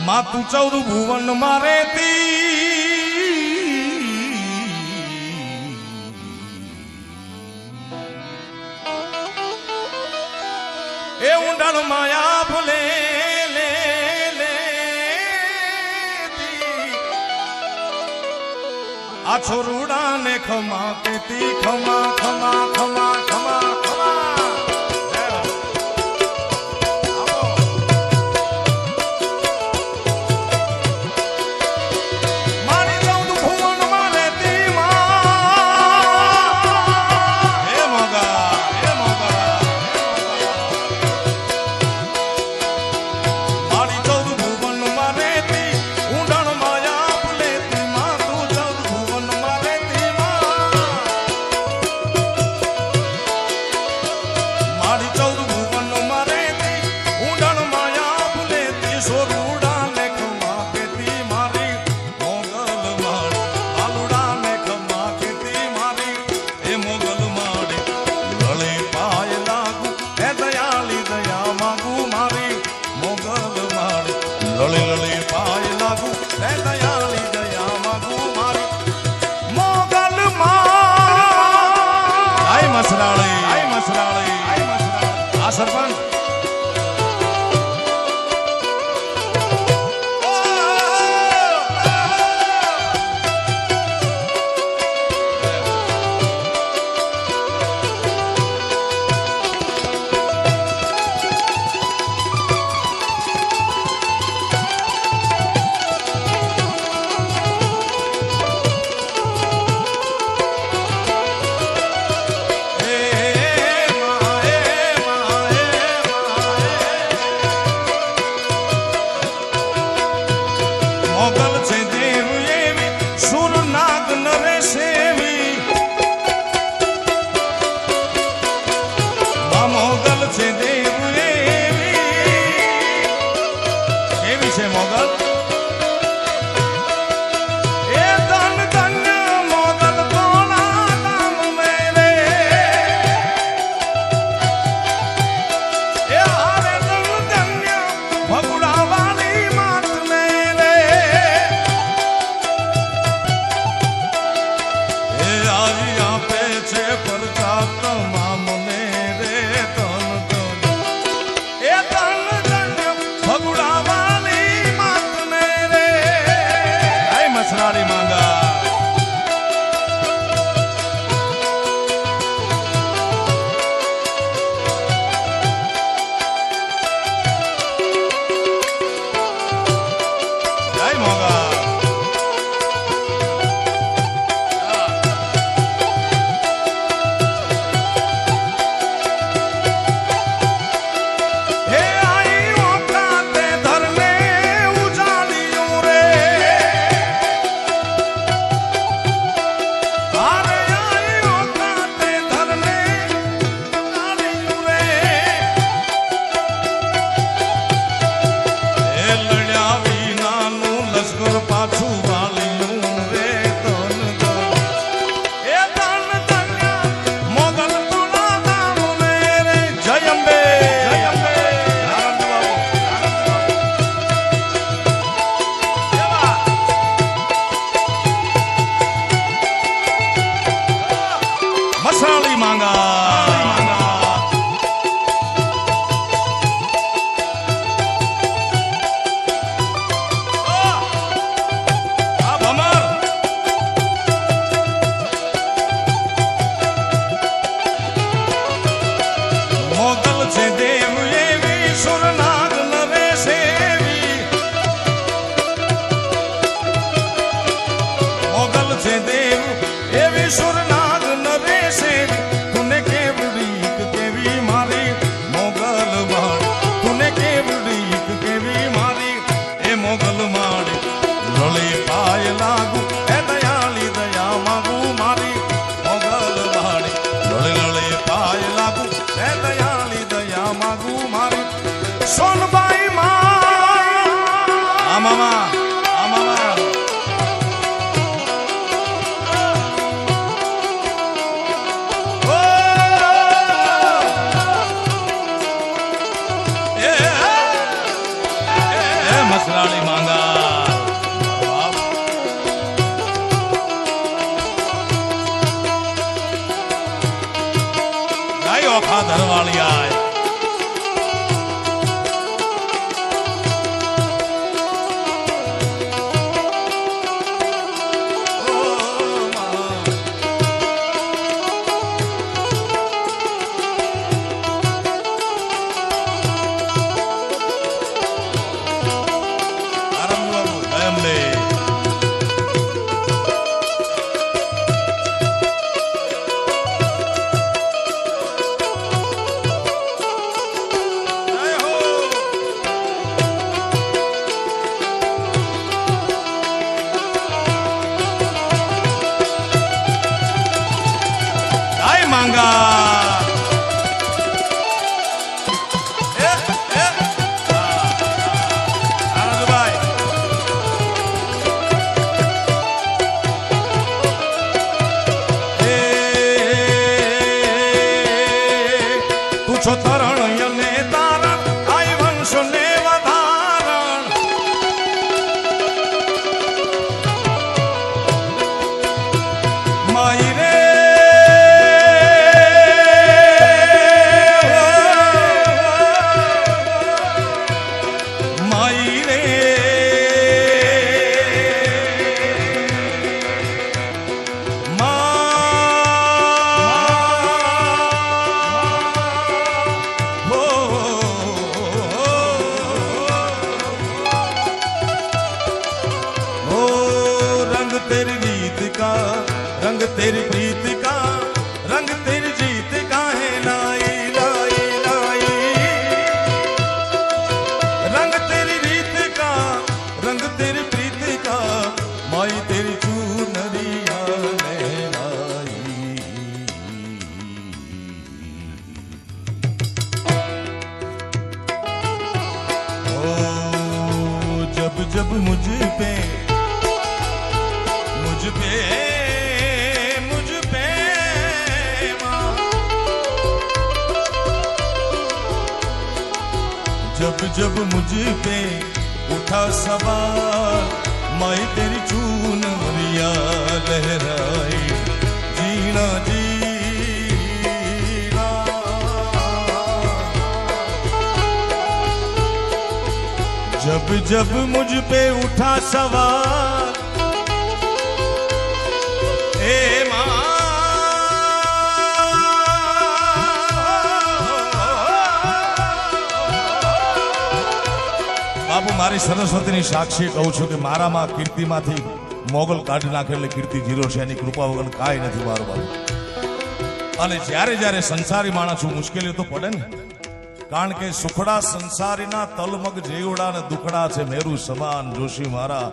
માતું 14 ભુવન મારે એ ઊંડાણ માયા ભલે આ છોરુડા ને ખમા કેતી ખમા ખમા ખમા ખમા ખમા મસરાળી માંગા ગાયો ખા ધરવાળિયા છો તરણ અને તારણ આઈ વંશ ને વધારણ માઈ રે માઈ રે रंग तेरी प्रीत का रंग तेरी जीत का है लाई लाई लाई रंग तेरी रीत का रंग तेरी प्रीत का माई तेरी चूनरिया लहराई ओ जब जब मुझ पे जब जब मुझ पे उठा सवार माई तेरी चूनरिया लहराई जीना जीना जब जब मुझ पे उठा सवार ए माँ બાપુ મારી સરસ્વતીની સાક્ષી કહું છું કે મારામાં કીર્તિમાંથી મોગલ કાઢી નાખે એટલે કીર્તિ જીરો છે. એની કૃપા વગર કાંઈ નથી મારો બાપુ. અને જ્યારે જ્યારે સંસારી માણસ મુશ્કેલીઓ તો પડે ને, કારણ કે સુખડા સંસારીના તલમગ જેવડા ને દુખડા છે મેરુ સમાન જોશી મારા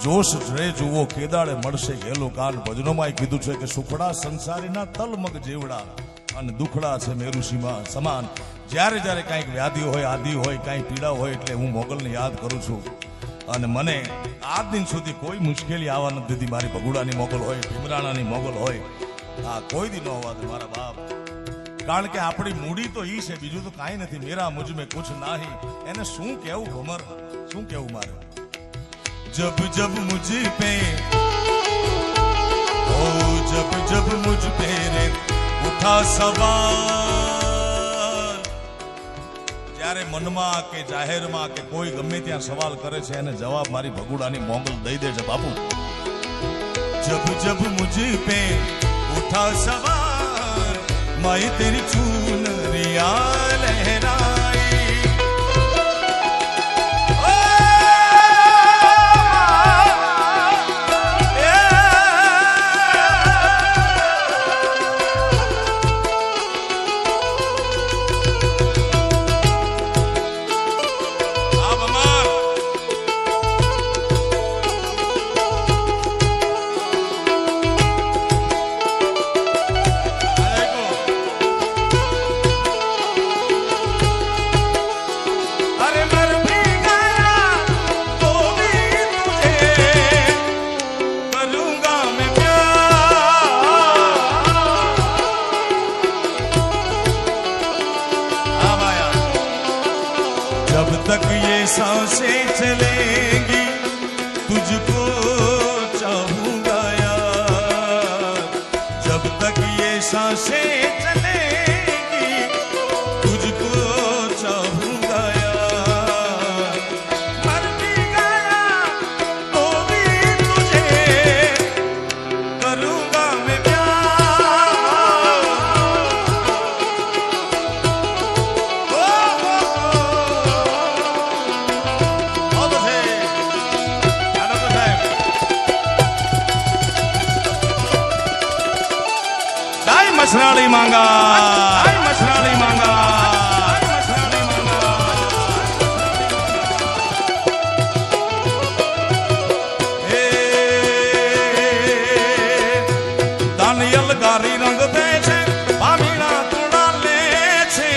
જોશ રે જુઓ કેદાળે મળશે ગેલો કાન. ભજનોમાં કીધું છે કે સુખડા સંસારીના તલમગ જેવડા અને દુખડા છે મેરુ સમાન. જ્યારે જ્યારે કાંઈક વ્યાધિ હોય આદિ હોય કાંઈ પીડા હોય એટલે હું મોગલને યાદ કરું છું. અને મને આજ દિન સુધી કોઈ મુશ્કેલી આવવા નથી દીધી. મારી ભગુડાની મોગલ હોય, ભીમરાણાની મોગલ હોય, આ કોઈ દી ન હોવા દે મારા બાપ. કારણ કે આપણી મૂડી તો ઈ છે, બીજું તો કાંઈ નથી. મેરા મુझ में कुछ नहीं. એને શું કહેવું ભમર, શું કહેવું મારે. જબ જબ મુझ पे ओ जब जब मुझ पे रे उठा सवाल. જ્યારે મનમાં કે જાહેરમાં કે કોઈ ગમે ત્યાં સવાલ કરે છે એને જવાબ મારી ભગુડાની મોગલ દઈ દે છે બાપુ. જબ જબ મુझ पे उठा सवाल माई तेरी चूनरिया लहराई. મસરાળી માંગા મસરાળી માંગા મસરાળી માંગા એ દાનિયલ ગારી રંગ દે છે પામીણા તોડા લે છે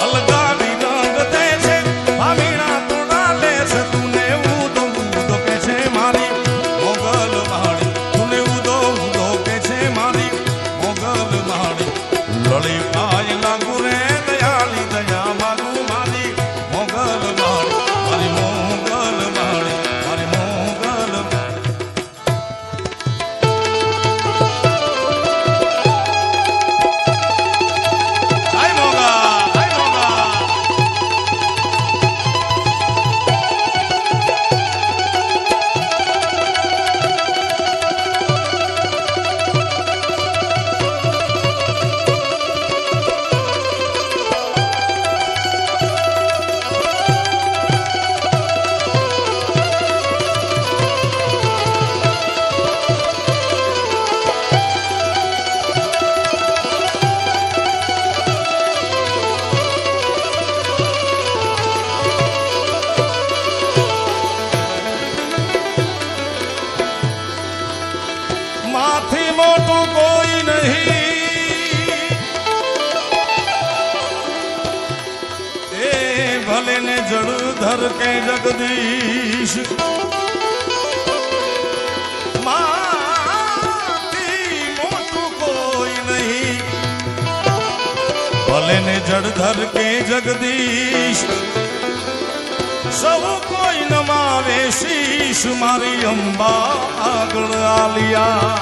અલગારી રંગ દે છે પામીણા તોડા લે છે તુને ઉદો ઉદો કે છે મારી મોગલ માળી તુને ઉદો ઉદો કે છે મારી મોગલ માળી લળી પાય લાગુ રે દયાળી દયા માગુ મારી મોગલ માળી મારી મોગલ માળી મારી મોગલ આય મોગા આય મોગા માથી મોટું કોઈ નહીં એ ભલે ને જળધર કે જગદીશ માથી મોટું કોઈ નહીં ભલે ને જળધર કે જગદીશ સૌ કોઈ નમાવે શીશ મારી અંબા આગળ આલિયા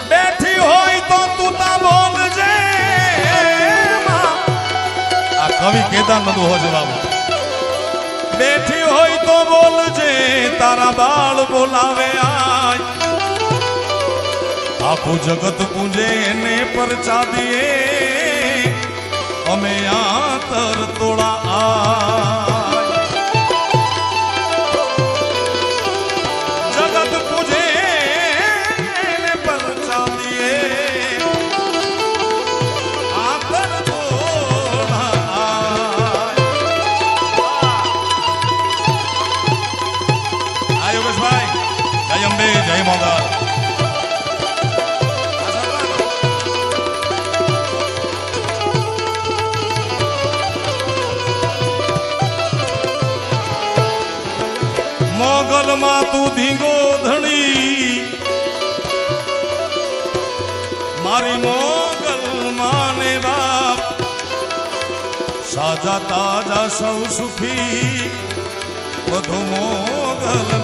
બેઠી હોય તો તું તા બોલજે કવિ કેદાર નદુ હો જવાબ બેઠી હોય તો બોલજે તારા બાળ બોલાવે આય આખું જગત પૂજે ને પરચા દીએ અમે આતર તોડા આય જગત પૂજે ને પરચા દીએ આતર જય અંબે જય મોગલ મોગલ માં તું ધીંગો ધણી મારી મોગલ માને બાપ સાજા તાજા સૌ સુખી બધું મોગલ